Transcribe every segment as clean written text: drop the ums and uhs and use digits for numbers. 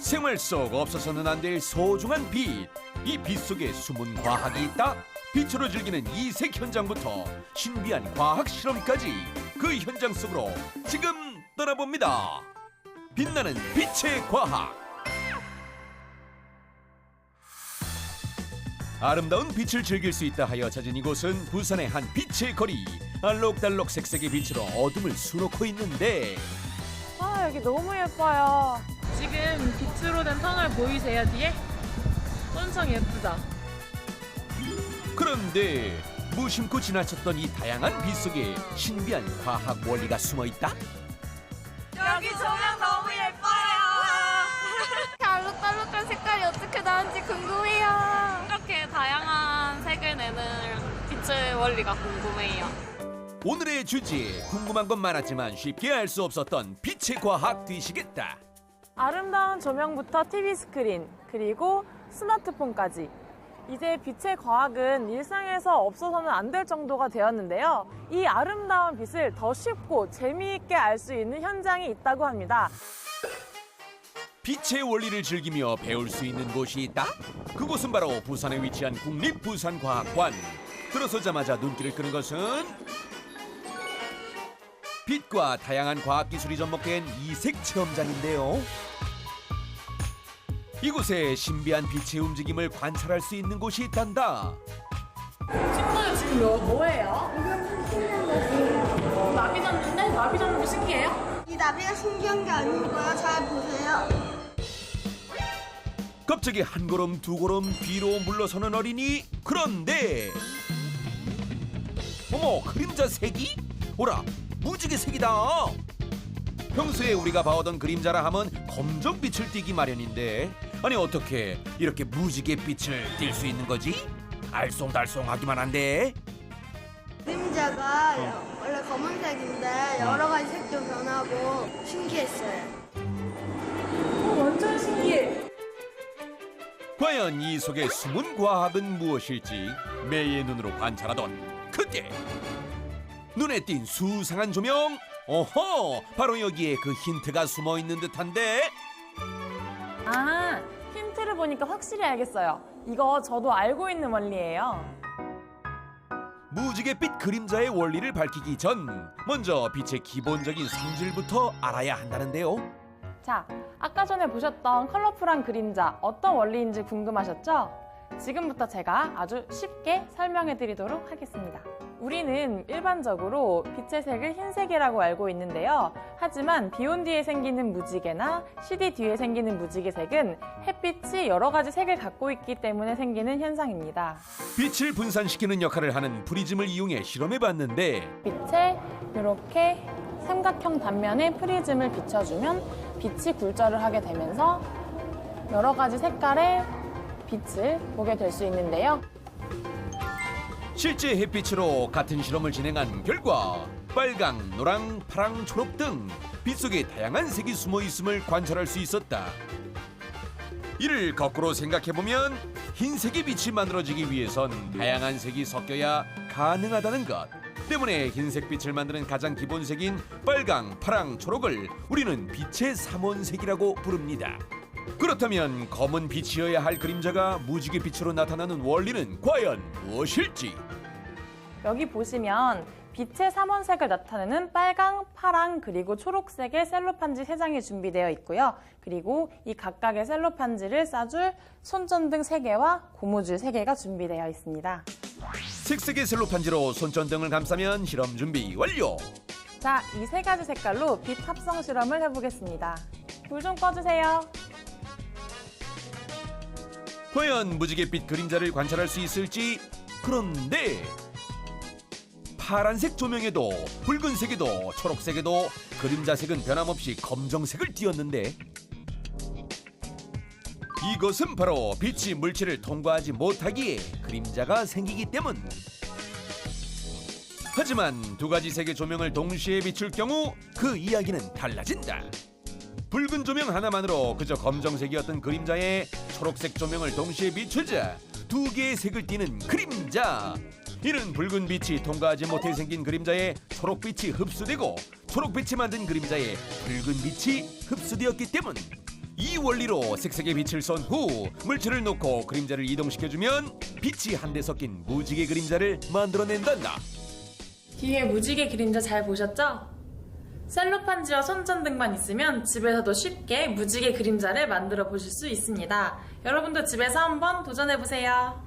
생활 속 없어서는 안 될 소중한 빛. 이 빛 속에 숨은 과학이 있다. 빛으로 즐기는 이색 현장부터 신비한 과학 실험까지 그 현장 속으로 지금 떠나봅니다. 빛나는 빛의 과학. 아름다운 빛을 즐길 수 있다 하여 찾은 이곳은 부산의 한 빛의 거리. 알록달록 색색의 빛으로 어둠을 수놓고 있는데 아, 여기 너무 예뻐요. 지금 빛으로 된 터널 보이세요, 뒤에? 엄청 예쁘죠? 그런데 무심코 지나쳤던 이 다양한 빛 속에 신비한 과학 원리가 숨어 있다. 여기 조명 너무 예뻐요. 알록달록한 색깔이 어떻게 나는지 궁금해요. 이렇게 다양한 색을 내는 빛의 원리가 궁금해요. 오늘의 주제, 궁금한 건 많았지만 쉽게 알 수 없었던 빛의 과학 되시겠다. 아름다운 조명부터 TV 스크린, 그리고 스마트폰까지. 이제 빛의 과학은 일상에서 없어서는 안 될 정도가 되었는데요. 이 아름다운 빛을 더 쉽고 재미있게 알 수 있는 현장이 있다고 합니다. 빛의 원리를 즐기며 배울 수 있는 곳이 있다. 그곳은 바로 부산에 위치한 국립부산과학관. 들어서자마자 눈길을 끄는 것은 빛과 다양한 과학기술이 접목된 이색 체험장인데요. 이곳에 신비한 빛의 움직임을 관찰할 수 있는 곳이 있단다. 친구들 지금 뭐예요? 나비 잡는데? 나비 잡는 게 신기해요? 이 나비가 신기한 게 아니고요. 잘 보세요. 갑자기 한 걸음 두 걸음 뒤로 물러서는 어린이. 그런데 어머, 그림자 색이? 오라, 무지개 색이다. 평소에 우리가 봐오던 그림자라 하면 검정빛을 띠기 마련인데 아니 어떻게 이렇게 무지개 빛을 띌 수 있는 거지? 알쏭달쏭하기만 한데. 그림자가 원래 검은색인데 여러 가지 색도 변하고 신기했어요. 완전 신기해. 과연 이 속에 숨은 과학은 무엇일지 매의 눈으로 관찰하던 그때 눈에 띈 수상한 조명. 어허, 바로 여기에 그 힌트가 숨어 있는 듯한데. 아, 힌트를 보니까 확실히 알겠어요. 이거 저도 알고 있는 원리예요. 무지갯빛 그림자의 원리를 밝히기 전 먼저 빛의 기본적인 성질부터 알아야 한다는데요. 자, 아까 전에 보셨던 컬러풀한 그림자 어떤 원리인지 궁금하셨죠? 지금부터 제가 아주 쉽게 설명해 드리도록 하겠습니다. 우리는 일반적으로 빛의 색을 흰색이라고 알고 있는데요. 하지만 비온 뒤에 생기는 무지개나 CD 뒤에 생기는 무지개색은 햇빛이 여러 가지 색을 갖고 있기 때문에 생기는 현상입니다. 빛을 분산시키는 역할을 하는 프리즘을 이용해 실험해 봤는데 빛에 이렇게 삼각형 단면에 프리즘을 비춰주면 빛이 굴절을 하게 되면서 여러 가지 색깔의 빛을 보게 될 수 있는데요. 실제 햇빛으로 같은 실험을 진행한 결과 빨강, 노랑, 파랑, 초록 등 빛 속에 다양한 색이 숨어 있음을 관찰할 수 있었다. 이를 거꾸로 생각해보면 흰색의 빛이 만들어지기 위해선 다양한 색이 섞여야 가능하다는 것 때문에 흰색 빛을 만드는 가장 기본색인 빨강, 파랑, 초록을 우리는 빛의 삼원색이라고 부릅니다. 그렇다면 검은 빛이어야 할 그림자가 무지개 빛으로 나타나는 원리는 과연 무엇일지? 여기 보시면 빛의 삼원색을 나타내는 빨강, 파랑, 그리고 초록색의 셀로판지 3장이 준비되어 있고요. 그리고 이 각각의 셀로판지를 싸줄 손전등 3개와 고무줄 3개가 준비되어 있습니다. 색색의 셀로판지로 손전등을 감싸면 실험 준비 완료! 자, 이 3가지 색깔로 빛 합성 실험을 해보겠습니다. 불 좀 꺼주세요. 과연 무지갯빛 그림자를 관찰할 수 있을지? 그런데 파란색 조명에도 붉은색에도 초록색에도 그림자색은 변함없이 검정색을 띄었는데 이것은 바로 빛이 물체를 통과하지 못하기에 그림자가 생기기 때문. 하지만 두 가지 색의 조명을 동시에 비출 경우 그 이야기는 달라진다. 붉은 조명 하나만으로 그저 검정색이었던 그림자에 초록색 조명을 동시에 비추자 두 개의 색을 띠는 그림자. 이는 붉은 빛이 통과하지 못해 생긴 그림자에 초록빛이 흡수되고 초록빛이 만든 그림자에 붉은 빛이 흡수되었기 때문. 이 원리로 색색의 빛을 쏜 후 물체를 놓고 그림자를 이동시켜주면 빛이 한데 섞인 무지개 그림자를 만들어낸단다. 뒤에 무지개 그림자 잘 보셨죠? 셀로판지와 손전등만 있으면 집에서도 쉽게 무지개 그림자를 만들어 보실 수 있습니다. 여러분도 집에서 한번 도전해보세요.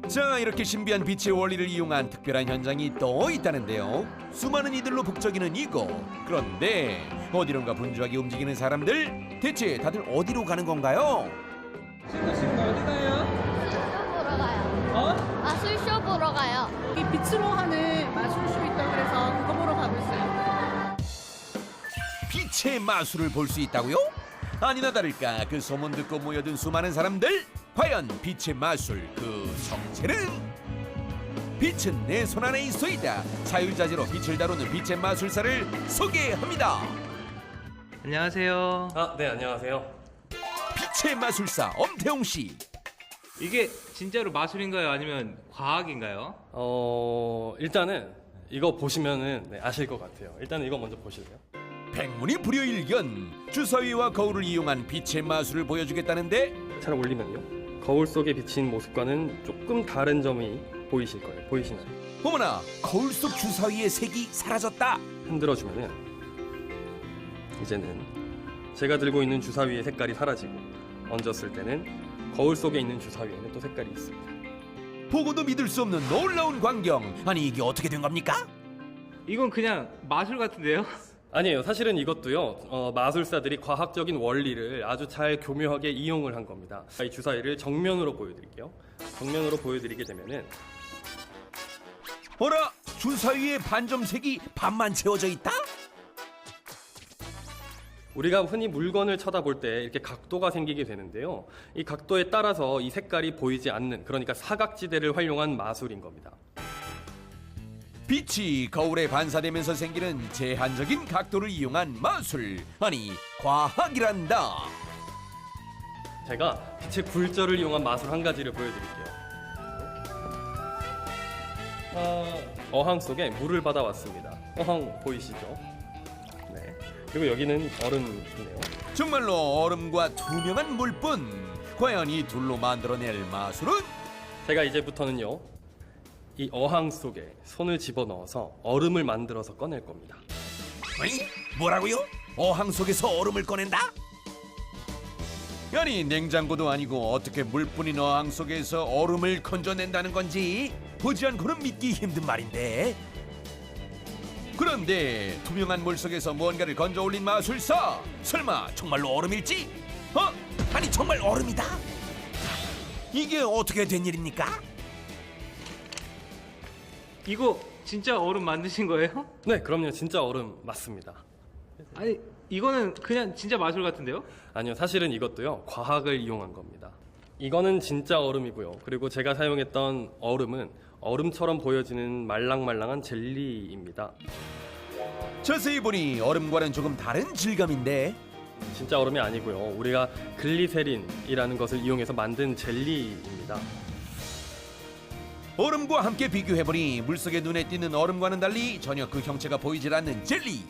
자, 이렇게 신비한 빛의 원리를 이용한 특별한 현장이 또 있다는데요. 수많은 이들로 북적이는 이곳. 그런데 어디론가 분주하게 움직이는 사람들, 대체 다들 어디로 가는 건가요? 지금 어디 가요? 쇼 보러 가요. 마술쇼 보러 가요. 여기 빛으로 하는 마술쇼 있다고 그래서 그거 보러 가고 있어요. 빛의 마술을 볼 수 있다고요? 아니나 다를까 그 소문 듣고 모여든 수많은 사람들, 과연 빛의 마술 그 정체는? 빛은 내 손 안에 있어이다. 자유자재로 빛을 다루는 빛의 마술사를 소개합니다. 안녕하세요. 네, 안녕하세요. 빛의 마술사 엄태웅 씨. 이게 진짜로 마술인가요? 아니면 과학인가요? 일단은 이거 보시면은 아실 것 같아요. 일단은 이거 먼저 보실래요? 백문이 불여일견. 주사위와 거울을 이용한 빛의 마술을 보여주겠다는데 잘 올리면요. 거울 속에 비친 모습과는 조금 다른 점이 보이실 거예요. 보이시나요? 어머나, 거울 속 주사위의 색이 사라졌다. 흔들어주면은 이제는 제가 들고 있는 주사위의 색깔이 사라지고 얹었을 때는 거울 속에 있는 주사위에는 또 색깔이 있습니다. 보고도 믿을 수 없는 놀라운 광경. 아니 이게 어떻게 된 겁니까? 이건 그냥 마술 같은데요? 아니에요. 사실은 이것도요. 마술사들이 과학적인 원리를 아주 잘 교묘하게 이용을 한 겁니다. 이 주사위를 정면으로 보여드릴게요. 정면으로 보여드리게 되면은 어라, 주사위의 반점색이 반만 채워져 있다? 우리가 흔히 물건을 쳐다볼 때 이렇게 각도가 생기게 되는데요. 이 각도에 따라서 이 색깔이 보이지 않는, 그러니까 사각지대를 활용한 마술인 겁니다. 빛이 거울에 반사되면서 생기는 제한적인 각도를 이용한 마술. 아니, 과학이란다. 제가 빛의 굴절을 이용한 마술 한 가지를 보여드릴게요. 어항 속에 물을 받아왔습니다. 어항 보이시죠? 네. 그리고 여기는 얼음이네요. 정말로 얼음과 투명한 물뿐. 과연 이 둘로 만들어낼 마술은? 제가 이제부터는요, 이 어항 속에 손을 집어넣어서 얼음을 만들어서 꺼낼 겁니다. 어이? 뭐라고요? 어항 속에서 얼음을 꺼낸다? 아니, 냉장고도 아니고 어떻게 물뿐인 어항 속에서 얼음을 건져낸다는 건지 보지 않고는 믿기 힘든 말인데. 그런데 투명한 물 속에서 무언가를 건져 올린 마술사, 설마 정말로 얼음일지? 아니 정말 얼음이다? 이게 어떻게 된 일입니까? 이거 진짜 얼음 만드신 거예요? 네, 그럼요. 진짜 얼음 맞습니다. 아니, 이거는 그냥 진짜 마술 같은데요? 아니요, 사실은 이것도요, 과학을 이용한 겁니다. 이거는 진짜 얼음이고요. 그리고 제가 사용했던 얼음은 얼음처럼 보여지는 말랑말랑한 젤리입니다. 자세히 보니 얼음과는 조금 다른 질감인데. 진짜 얼음이 아니고요. 우리가 글리세린이라는 것을 이용해서 만든 젤리입니다. 얼음과 함께 비교해보니 물속에 눈에 띄는 얼음과는 달리 전혀 그 형체가 보이질 않는 젤리.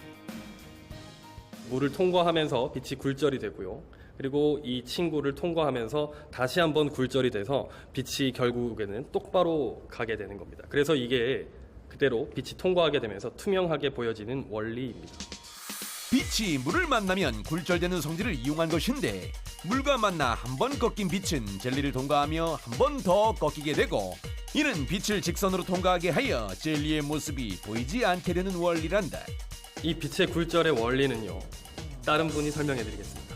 물을 통과하면서 빛이 굴절이 되고요. 그리고 이 친구를 통과하면서 다시 한번 굴절이 돼서 빛이 결국에는 똑바로 가게 되는 겁니다. 그래서 이게 그대로 빛이 통과하게 되면서 투명하게 보여지는 원리입니다. 빛이 물을 만나면 굴절되는 성질을 이용한 것인데, 물과 만나 한 번 꺾인 빛은 젤리를 통과하며 한 번 더 꺾이게 되고, 이는 빛을 직선으로 통과하게 하여 젤리의 모습이 보이지 않게 되는 원리란다. 이 빛의 굴절의 원리는요, 다른 분이 설명해 드리겠습니다.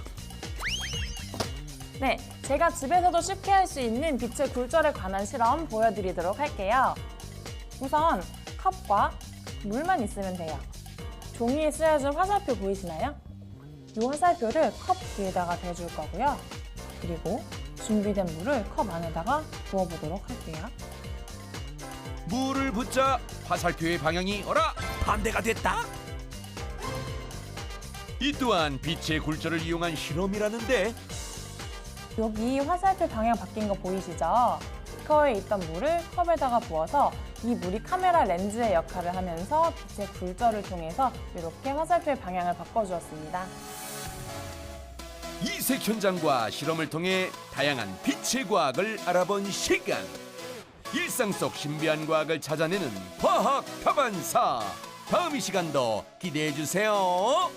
네, 제가 집에서도 쉽게 할 수 있는 빛의 굴절에 관한 실험 보여드리도록 할게요. 우선 컵과 물만 있으면 돼요. 종이에 쓰여진 화살표 보이시나요? 이 화살표를 컵 위에다가 대줄 거고요. 그리고 준비된 물을 컵 안에다가 부어보도록 할게요. 물을 붓자 화살표의 방향이 어라 반대가 됐다. 이 또한 빛의 굴절을 이용한 실험이라는데, 여기 화살표 방향 바뀐 거 보이시죠? 스티커에 있던 물을 컵에다가 부어서 이 물이 카메라 렌즈의 역할을 하면서 빛의 굴절을 통해서 이렇게 화살표의 방향을 바꿔주었습니다. 이색 현장과 실험을 통해 다양한 빛의 과학을 알아본 시간. 일상 속 신비한 과학을 찾아내는 과학 다반사. 다음 이 시간도 기대해 주세요.